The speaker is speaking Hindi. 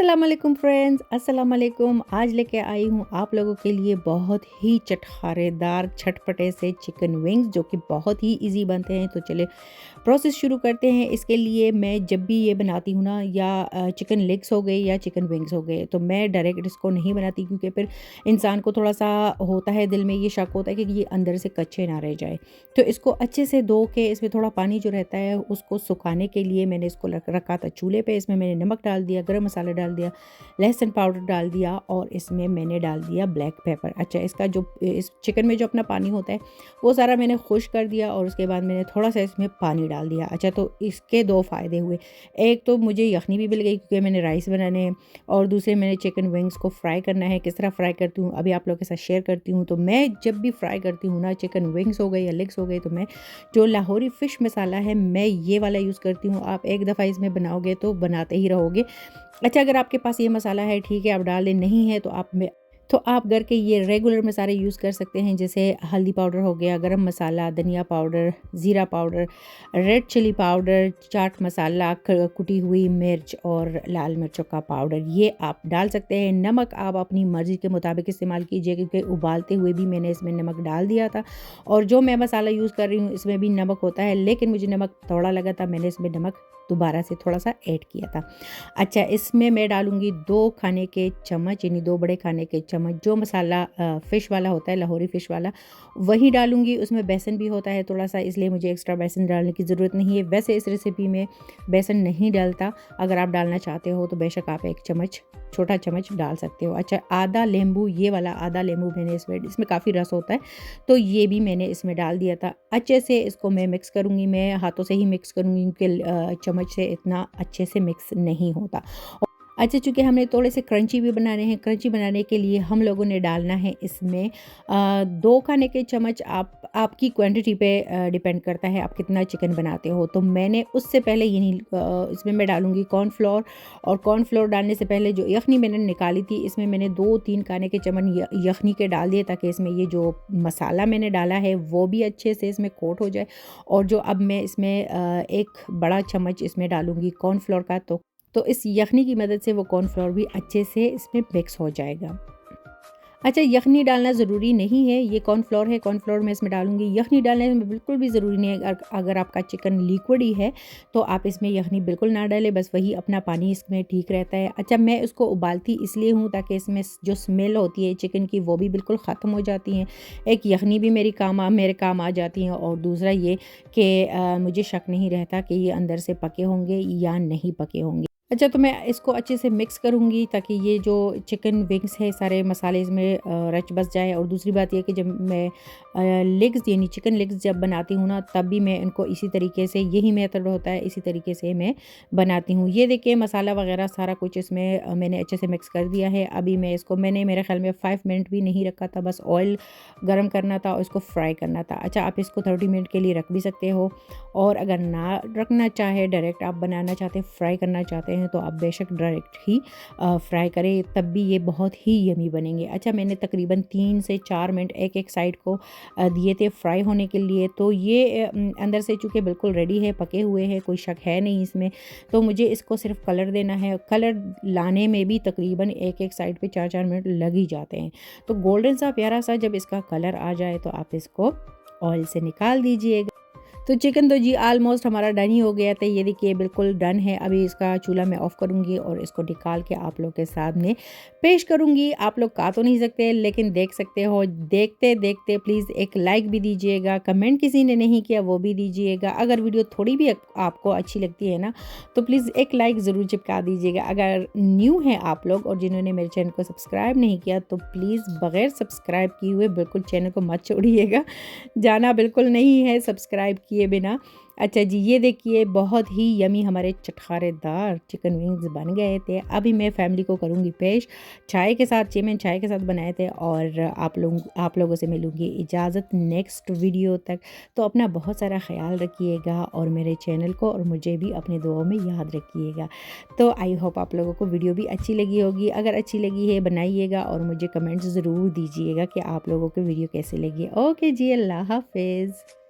अस्सलाम वालेकुम फ्रेंड्स, अस्सलाम वालेकुम। आज लेके आई हूँ आप लोगों के लिए बहुत ही चटखारेदार चटपटे से चिकन विंग्स जो कि बहुत ही इजी बनते हैं। तो चले प्रोसेस शुरू करते हैं। इसके लिए मैं जब भी ये बनाती हूँ ना, या चिकन लेग्स हो गए या चिकन विंग्स हो गए, तो मैं डायरेक्ट इसको नहीं बनाती, क्योंकि फिर इंसान को थोड़ा सा होता है, दिल में ये शक होता है कि ये अंदर से कच्चे ना रह जाए। तो इसको अच्छे से धो के इसमें थोड़ा पानी जो रहता है उसको सुखाने के लिए मैंने इसको रखा था चूल्हे पे। इसमें मैंने नमक डाल दिया, गरम मसाला डाल दिया, लहसुन पाउडर डाल दिया और इसमें मैंने डाल दिया ब्लैक पेपर। अच्छा, इसका जो इस चिकन में जो अपना पानी होता है वो सारा मैंने खुश कर दिया और उसके बाद मैंने थोड़ा सा इसमें पानी डाल दिया। अच्छा, तो इसके दो फ़ायदे हुए। एक तो मुझे यखनी भी मिल गई, क्योंकि मैंने राइस बनाने हैं, और दूसरे मैंने चिकन विंग्स को फ्राई करना है। किस तरह फ्राई करती हूँ अभी आप लोगों के साथ शेयर करती हूँ। तो मैं जब भी फ्राई करती हूँ ना, चिकन विंग्स हो गए या लेग्स हो गए, तो मैं जो लाहौरी फ़िश मसाला है मैं ये वाला यूज़ करती हूँ। आप एक दफ़ा इसमें बनाओगे तो बनाते ही रहोगे। अच्छा, अगर आपके पास ये मसाला है ठीक है, आप डाल दें, नहीं है तो आप घर के ये रेगुलर मसाले यूज़ कर सकते हैं, जैसे हल्दी पाउडर हो गया, गरम मसाला, धनिया पाउडर, ज़ीरा powder, red chilli powder, chaat masala, कुटी हुई मिर्च और लाल मिर्चों का पाउडर, ये आप डाल सकते हैं। नमक आप अपनी मर्ज़ी के मुताबिक इस्तेमाल कीजिए, क्योंकि उबालते हुए भी मैंने इसमें नमक डाल दिया था, और जो मैं मसाला यूज़ कर रही हूँ इसमें भी नमक होता है, लेकिन मुझे नमक थोड़ा लगा था, मैंने इसमें नमक दोबारा से थोड़ा सा ऐड किया था। अच्छा, इसमें मैं डालूँगी 2 खाने के चम्मच, यानी 2 बड़े खाने के चम्मच जो मसाला फ़िश वाला होता है, लाहौरी फ़िश वाला, वही डालूँगी। उसमें बेसन भी होता है थोड़ा सा, इसलिए मुझे एक्स्ट्रा बेसन डालने की ज़रूरत नहीं है। वैसे इस रेसिपी में बेसन नहीं डलता, अगर आप डालना चाहते हो तो बेशक आप 1 चम्मच, छोटा चम्मच डाल सकते हो। अच्छा, आधा नींबू, ये वाला आधा नींबू मैंने इसमें काफ़ी रस होता है, तो ये भी मैंने इसमें डाल दिया था। अच्छे से इसको मैं मिक्स करूँगी, मैं हाथों से ही मिक्स करूँगी, क्योंकि चम्मच से इतना अच्छे से मिक्स नहीं होता। अच्छा, चूँकि हमने थोड़े से क्रंची भी बनाने हैं, क्रंची बनाने के लिए हम लोगों ने डालना है इसमें 2 खाने के चम्मच। आपकी क्वांटिटी पे डिपेंड करता है आप कितना चिकन बनाते हो। तो मैंने उससे पहले इसमें मैं डालूँगी कॉर्नफ्लोर, और कॉर्नफ्लोर डालने से पहले जो यखनी मैंने निकाली थी, इसमें मैंने 2-3 खाने के चम्मच यखनी के डाल दिए, ताकि इसमें ये जो मसाला मैंने डाला है वो भी अच्छे से इसमें कोट हो जाए। और जो अब मैं इसमें 1 बड़ा चम्मच इसमें डालूँगी कॉर्नफ्लोर का, तो इस यखनी की मदद से वो कॉर्नफ्लोर भी अच्छे से इसमें मिक्स हो जाएगा। अच्छा, यखनी डालना ज़रूरी नहीं है, ये कॉर्नफ्लोर है, कॉर्नफ्लोर मैं इसमें डालूँगी। यखनी डालने में बिल्कुल भी ज़रूरी नहीं है। अगर आपका चिकन लिक्विड ही है तो आप इसमें यखनी बिल्कुल ना डालें, बस वही अपना पानी इसमें ठीक रहता है। अच्छा, मैं इसको उबालती इसलिए हूँ ताकि इसमें जो स्मेल होती है चिकन की वो भी बिल्कुल ख़त्म हो जाती है। एक यखनी भी मेरे काम आ जाती हैं, और दूसरा ये कि मुझे शक नहीं रहता कि ये अंदर से पके होंगे या नहीं पके होंगे। अच्छा, तो मैं इसको अच्छे से मिक्स करूँगी, ताकि ये जो चिकन विंग्स है सारे मसाले इसमें रच बस जाए। और दूसरी बात ये कि जब मैं लेग्स, यानी चिकन लेग्स जब बनाती हूँ ना, तब भी मैं इनको इसी तरीके से, यही मेथड होता है, इसी तरीके से मैं बनाती हूँ। ये देखिए, मसाला वगैरह सारा कुछ इसमें मैंने अच्छे से मिक्स कर दिया है। अभी मैं इसको, मैंने मेरे ख्याल में 5 मिनट भी नहीं रखा था, बस ऑयल गर्म करना था और इसको फ्राई करना था। अच्छा, आप इसको 30 मिनट के लिए रख भी सकते हो, और अगर ना रखना चाहे, डायरेक्ट आप बनाना चाहते हैं, फ्राई करना चाहते हैं, तो आप बेशक डायरेक्ट ही फ्राई करें, तब भी ये बहुत ही यमी बनेंगे। अच्छा, मैंने तकरीबन 3 से 4 मिनट एक साइड को दिए थे फ्राई होने के लिए। तो ये अंदर से चूँकि बिल्कुल रेडी है, पके हुए हैं, कोई शक है नहीं इसमें। तो मुझे इसको सिर्फ कलर देना है। कलर लाने में भी तकरीबन एक साइड पे 4-4 मिनट लग ही जाते हैं। तो गोल्डन सा प्यारा सा जब इसका कलर आ जाए तो आप इसको ऑयल से निकाल दीजिएगा। तो चिकन तो जी ऑलमोस्ट हमारा डन ही हो गया था। ये देखिए बिल्कुल डन है। अभी इसका चूल्हा मैं ऑफ़ करूँगी और इसको निकाल के आप लोग के सामने पेश करूँगी। आप लोग खा तो नहीं सकते, लेकिन देख सकते हो। देखते देखते प्लीज़ एक लाइक भी दीजिएगा, कमेंट किसी ने नहीं किया वो भी दीजिएगा। अगर वीडियो थोड़ी भी आपको अच्छी लगती है ना, तो प्लीज़ एक लाइक ज़रूर चिपका दीजिएगा। अगर न्यू हैं आप लोग और जिन्होंने मेरे चैनल को सब्सक्राइब नहीं किया, तो प्लीज़ बग़ैर सब्सक्राइब किए हुए बिल्कुल चैनल को मत छोड़िएगा, जाना बिल्कुल नहीं है सब्सक्राइब किए बिना। अच्छा जी, ये देखिए बहुत ही यमी हमारे चटखारेदार चिकन विंग्स बन गए थे। अभी मैं फैमिली को करूँगी पेश चाय के साथ। मैंने चाय के साथ बनाए थे। और आप लोगों से मिलूँगी इजाज़त नेक्स्ट वीडियो तक। तो अपना बहुत सारा ख्याल रखिएगा, और मेरे चैनल को और मुझे भी अपने दुआओं में याद रखिएगा। तो आई होप आप लोगों को वीडियो भी अच्छी लगी होगी। अगर अच्छी लगी है बनाइएगा और मुझे कमेंट्स ज़रूर दीजिएगा कि आप लोगों को वीडियो कैसे लगी। ओके जी, अल्लाह हाफ़िज़।